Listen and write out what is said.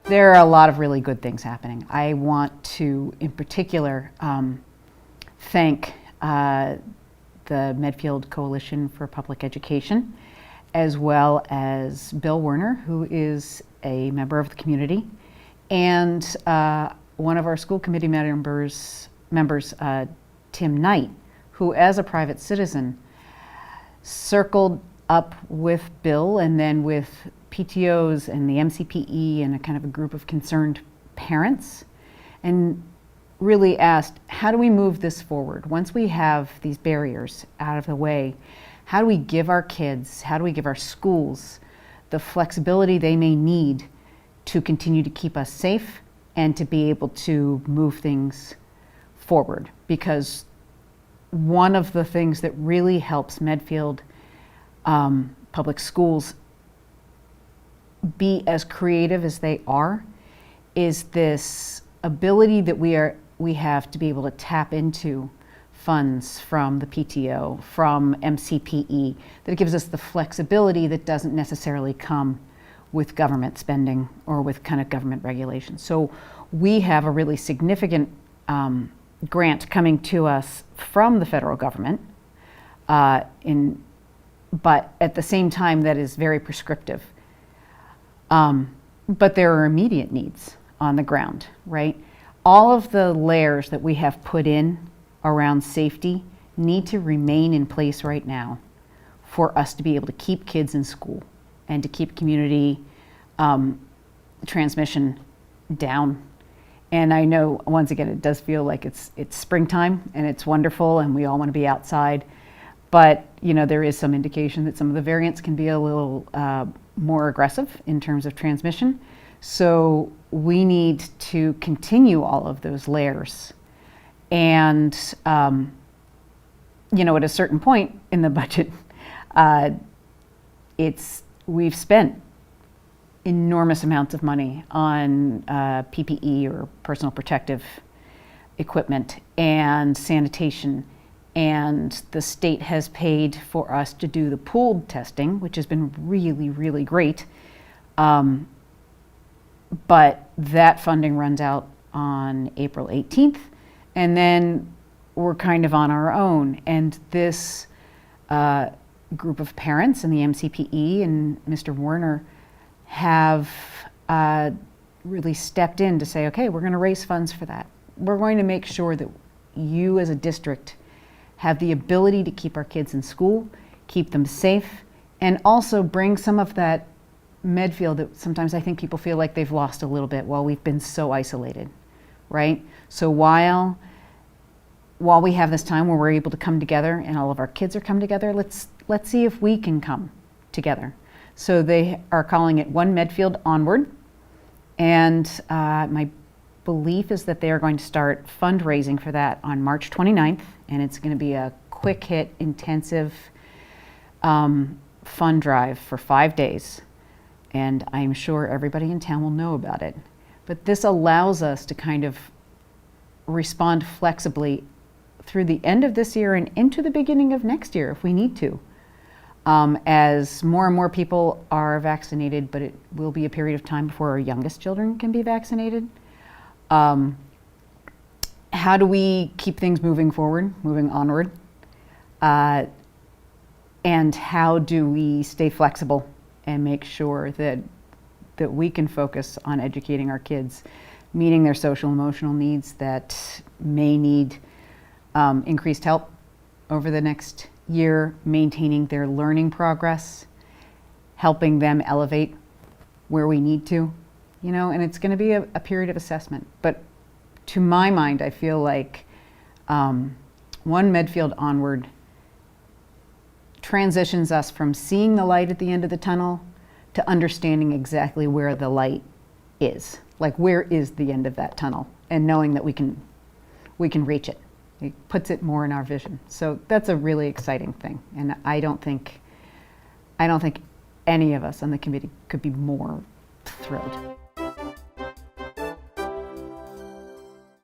There are a lot of really good things happening. I want to, in particular, thank the Medfield Coalition for Public Education, as well as Bill Werner, who is a member of the community, and one of our school committee members, Tim Knight, who as a private citizen circled up with Bill and then with PTOs and the MCPE and a kind of a group of concerned parents and really asked, how do we move this forward? Once we have these barriers out of the way, how do we give our kids, how do we give our schools the flexibility they may need to continue to keep us safe and to be able to move things forward? Because one of the things that really helps Medfield Public Schools be as creative as they are is this ability that we have to be able to tap into funds from the PTO, from MCPE, that it gives us the flexibility that doesn't necessarily come with government spending or with kind of government regulation. So we have a really significant grant coming to us from the federal government, but at the same time that is very prescriptive. But there are immediate needs on the ground, right? All of the layers that we have put in around safety need to remain in place right now for us to be able to keep kids in school and to keep community transmission down. And I know, once again, it does feel like it's springtime and it's wonderful and we all want to be outside. But there is some indication that some of the variants can be a little more aggressive in terms of transmission. So we need to continue all of those layers. And, at a certain point in the budget, we've spent enormous amounts of money on PPE or personal protective equipment and sanitation. And the state has paid for us to do the pooled testing, which has been really, really great. But that funding runs out on April 18th, and then we're kind of on our own. And this group of parents and the MCPE and Mr. Werner have really stepped in to say, okay, we're going to raise funds for that. We're going to make sure that you as a district have the ability to keep our kids in school, keep them safe, and also bring some of that Medfield that sometimes I think people feel like they've lost a little bit while we've been so isolated, right? So while we have this time where we're able to come together and all of our kids are come together, let's see if we can come together. So they are calling it One Medfield Onward, and my belief is that they are going to start fundraising for that on March 29th, and it's going to be a quick hit, intensive fund drive for 5 days. And I'm sure everybody in town will know about it. But this allows us to kind of respond flexibly through the end of this year and into the beginning of next year if we need to. As more and more people are vaccinated, but it will be a period of time before our youngest children can be vaccinated. How do we keep things moving forward, moving onward? And how do we stay flexible and make sure that we can focus on educating our kids, meeting their social emotional needs that may need increased help over the next year, maintaining their learning progress, helping them elevate where we need to, and it's going to be a period of assessment. But to my mind, I feel like One Medfield Onward transitions us from seeing the light at the end of the tunnel to understanding exactly where the light is. Like, where is the end of that tunnel? And knowing that we can reach it. It puts it more in our vision. So that's a really exciting thing. And I don't think any of us on the committee could be more thrilled.